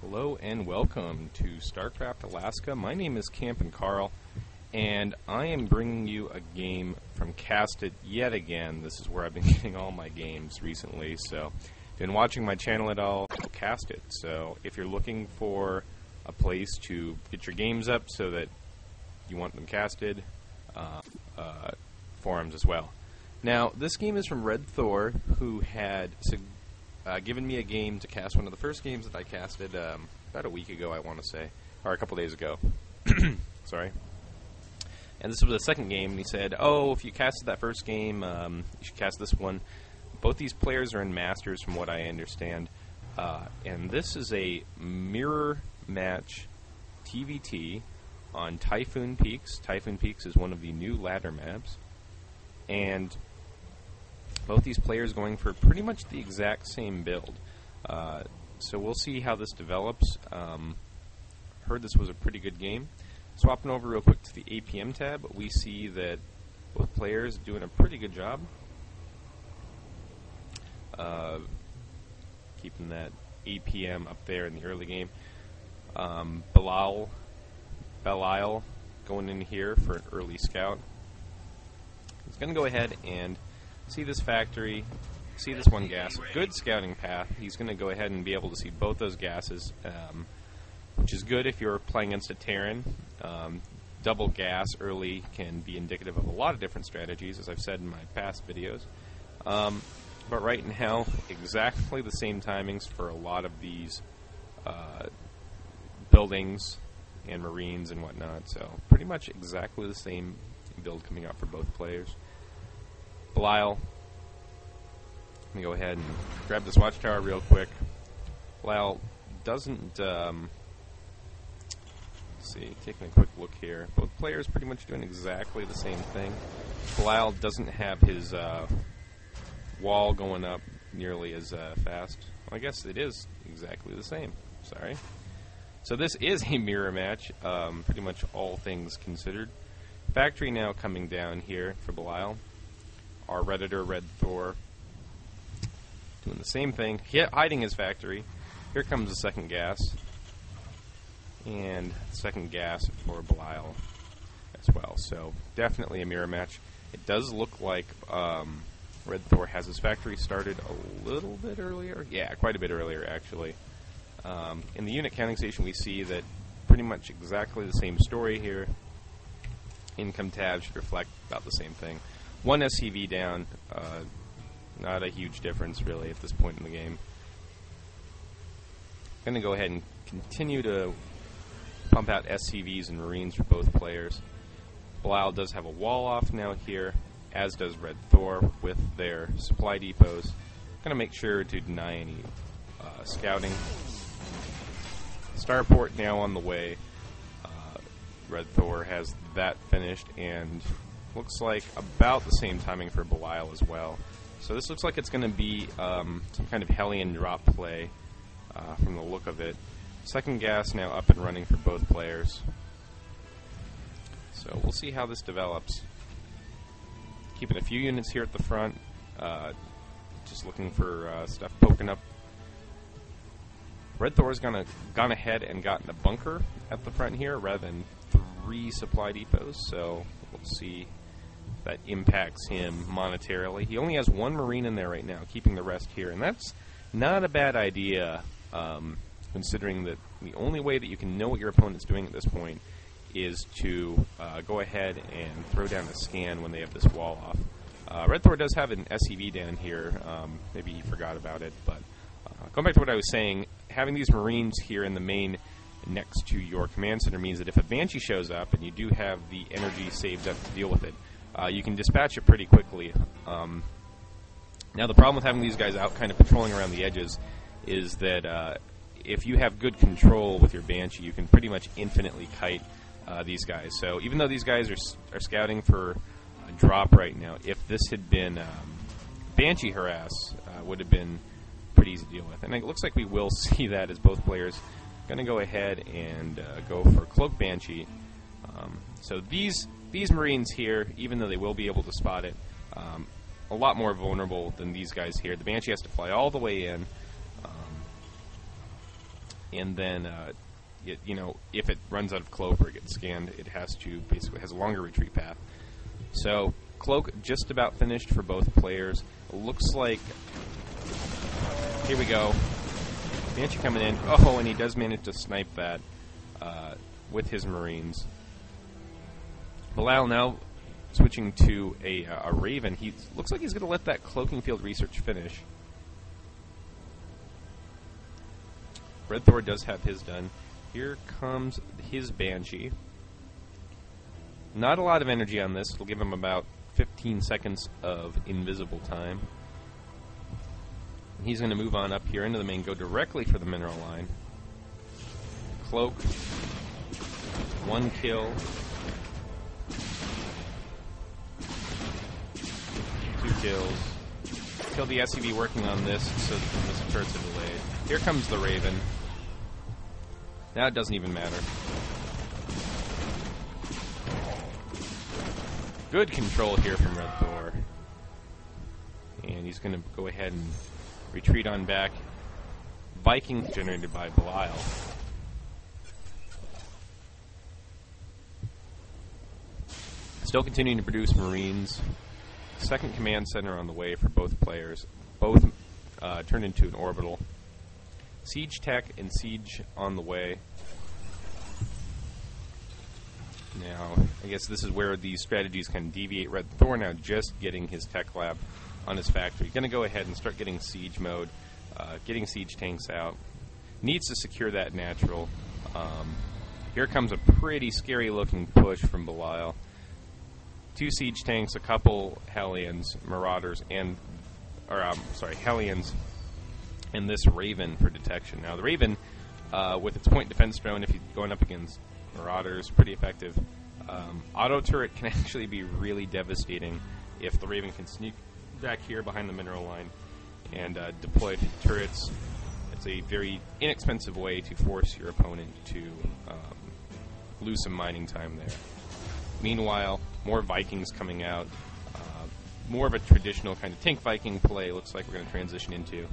Hello and welcome to StarcraftAlaska. My name is Campin' Carl, and I am bringing you a game from Casted yet again. This is where I've been getting all my games recently, so if you've been watching my channel at all, Casted. So if you're looking for a place to get your games up so that you want them casted, forums as well. Now, this game is from RedThor, who had given me a game to cast, one of the first games that I casted about a week ago, I want to say, or a couple days ago. Sorry. And this was the second game, and he said, oh, if you casted that first game, you should cast this one. Both these players are in Masters, from what I understand. And this is a mirror match TVT on Typhoon Peaks. Typhoon Peaks is one of the new ladder maps. And both these players going for pretty much the exact same build. So we'll see how this develops. Heard this was a pretty good game. Swapping over real quick to the APM tab, we see that both players are doing a pretty good job. Keeping that APM up there in the early game. Belial going in here for an early scout. He's going to go ahead and see this factory, see this one gas, good scouting path. He's going to go ahead and be able to see both those gases, which is good if you're playing against a Terran. Double gas early can be indicative of a lot of different strategies, as I've said in my past videos. But right now, exactly the same timings for a lot of these buildings and Marines and whatnot, so pretty much exactly the same build coming out for both players. Belial, let me go ahead and grab this watchtower real quick. Belial doesn't, let's see, taking a quick look here. Both players pretty much doing exactly the same thing. Belial doesn't have his wall going up nearly as fast. Well, I guess it is exactly the same. Sorry. So this is a mirror match, pretty much all things considered. Factory now coming down here for Belial. Our Redditor, RedThor, doing the same thing, hiding his factory. Here comes the second gas. And second gas for Belial as well. So definitely a mirror match. It does look like RedThor has his factory started a little bit earlier. Yeah, quite a bit earlier, actually. In the unit counting station, we see that pretty much exactly the same story here. Income tab should reflect about the same thing. One SCV down, not a huge difference really at this point in the game. Going to go ahead and continue to pump out SCVs and Marines for both players. Belial does have a wall off now here, as does RedThor with their supply depots. Going to make sure to deny any scouting. Starport now on the way. RedThor has that finished, and looks like about the same timing for Belial as well. So this looks like it's going to be some kind of Hellion drop play from the look of it. Second gas now up and running for both players. So we'll see how this develops. Keeping a few units here at the front, just looking for stuff poking up. RedThor's gone ahead and gotten a bunker at the front here rather than 3 supply depots, so we'll see if that impacts him monetarily. He only has 1 Marine in there right now, keeping the rest here, and that's not a bad idea, considering that the only way that you can know what your opponent's doing at this point is to go ahead and throw down a scan when they have this wall off. RedThor does have an SCV down here. Maybe he forgot about it, but going back to what I was saying, having these Marines here in the main next to your command center means that if a Banshee shows up and you do have the energy saved up to deal with it, you can dispatch it pretty quickly. Now the problem with having these guys out kind of patrolling around the edges is that if you have good control with your Banshee, you can pretty much infinitely kite these guys. So even though these guys are scouting for a drop right now, if this had been Banshee harass, would have been pretty easy to deal with. And it looks like we will see that as both players going to go ahead and go for Cloak Banshee. So these Marines here, even though they will be able to spot it, a lot more vulnerable than these guys here. The Banshee has to fly all the way in. and then you know, if it runs out of cloak or gets scanned, it has to basically has a longer retreat path. So cloak just about finished for both players. It looks like, here we go, Banshee coming in. Oh, and he does manage to snipe that with his Marines. Belial now switching to a Raven. He looks like he's going to let that cloaking field research finish. RedThor does have his done. Here comes his Banshee. Not a lot of energy on this. It'll give him about 15 seconds of invisible time. He's going to move on up here into the main, go directly for the mineral line. Cloak. 1 kill. 2 kills. Kill the SCV working on this, so the turrets are delayed. Here comes the Raven. Now it doesn't even matter. Good control here from RedThor. And he's going to go ahead and retreat on back. Viking generated by Belial. Still continuing to produce Marines. Second command center on the way for both players. Both turned into an orbital. Siege tech and siege on the way. Now, I guess this is where these strategies can deviate. RedThor now just getting his tech lab on his factory. Going to go ahead and start getting siege mode, getting siege tanks out. Needs to secure that natural. Here comes a pretty scary looking push from Belial. 2 siege tanks, a couple Hellions, Marauders, and Hellions, and this Raven for detection. Now the Raven, with its point defense drone, if you're going up against Marauders, pretty effective. Auto turret can actually be really devastating if the Raven can sneak back here behind the mineral line and deploy turrets. It's a very inexpensive way to force your opponent to lose some mining time there. Meanwhile, more Vikings coming out. More of a traditional kind of tank Viking play looks like we're going to transition into.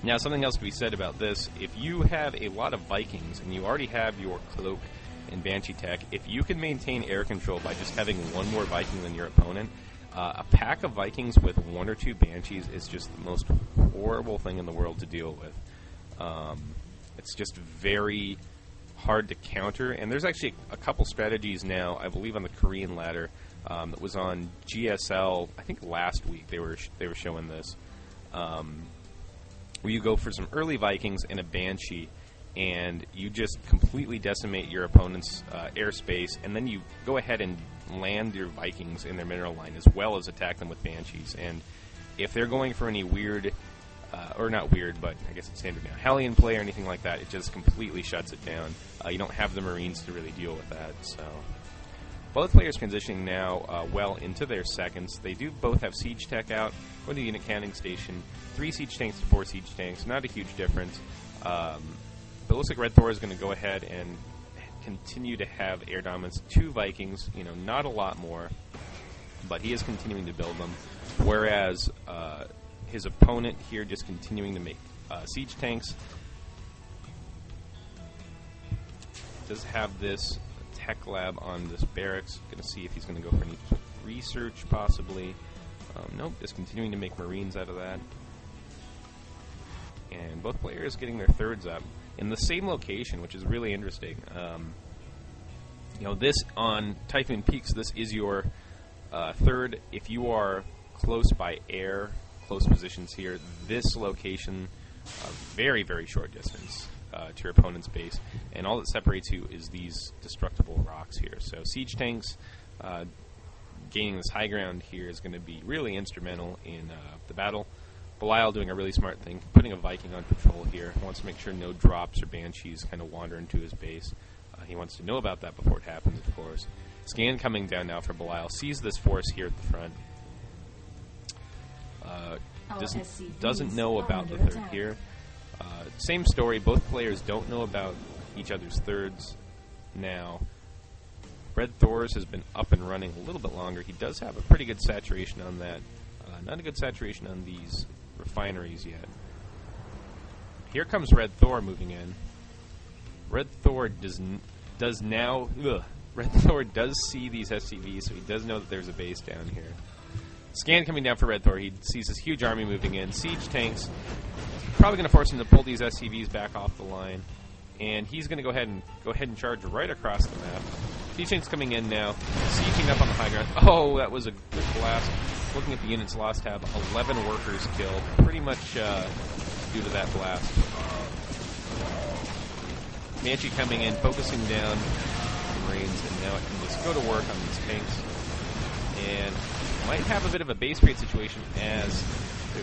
Now, something else to be said about this, if you have a lot of Vikings and you already have your Cloak and Banshee tech, if you can maintain air control by just having one more Viking than your opponent, a pack of Vikings with 1 or 2 Banshees is just the most horrible thing in the world to deal with. It's just very hard to counter, and there's actually a couple strategies now, I believe on the Korean ladder, that was on GSL, I think last week they were showing this, where you go for some early Vikings and a Banshee, and you just completely decimate your opponent's airspace, and then you go ahead and land your Vikings in their mineral line as well as attack them with Banshees. And if they're going for any weird, or not weird, but I guess it's standard now, Hellion play or anything like that, it just completely shuts it down. You don't have the Marines to really deal with that. So both players transitioning now well into their seconds. They do both have siege tech out. Go to the unit counting station. 3 siege tanks to 4 siege tanks. Not a huge difference. But it looks like RedThor is going to go ahead and continue to have air dominance. 2 Vikings, you know, not a lot more, but he is continuing to build them. Whereas his opponent here just continuing to make siege tanks. Does have this tech lab on this barracks. Going to see if he's going to go for any research, possibly. Nope, just continuing to make Marines out of that. And both players getting their thirds up in the same location, which is really interesting. You know, this on Typhoon Peaks, this is your third. If you are close by air, close positions here, this location, very, very short distance to your opponent's base, and all that separates you is these destructible rocks here. So siege tanks gaining this high ground here is going to be really instrumental in the battle. Belial doing a really smart thing, putting a Viking on patrol here. He wants to make sure no drops or Banshees kind of wander into his base. He wants to know about that before it happens, of course. Scan coming down now for Belial. Sees this force here at the front. Doesn't know about the third here. Same story. Both players don't know about each other's thirds now. RedThor's has been up and running a little bit longer. He does have a pretty good saturation on that. Not a good saturation on these refineries yet. Here comes RedThor moving in. RedThor does now... RedThor does see these SCVs, so he does know that there's a base down here. Scan coming down for RedThor. He sees this huge army moving in. Siege tanks. Probably going to force him to pull these SCVs back off the line. And he's going to go ahead and charge right across the map. Siege tanks coming in now. Sieging up on the high ground. Oh, that was a good blast. Looking at the units lost, have 11 workers killed. Pretty much due to that blast. Manchi coming in, focusing down the Marines, and now it can just go to work on these tanks. And might have a bit of a base rate situation as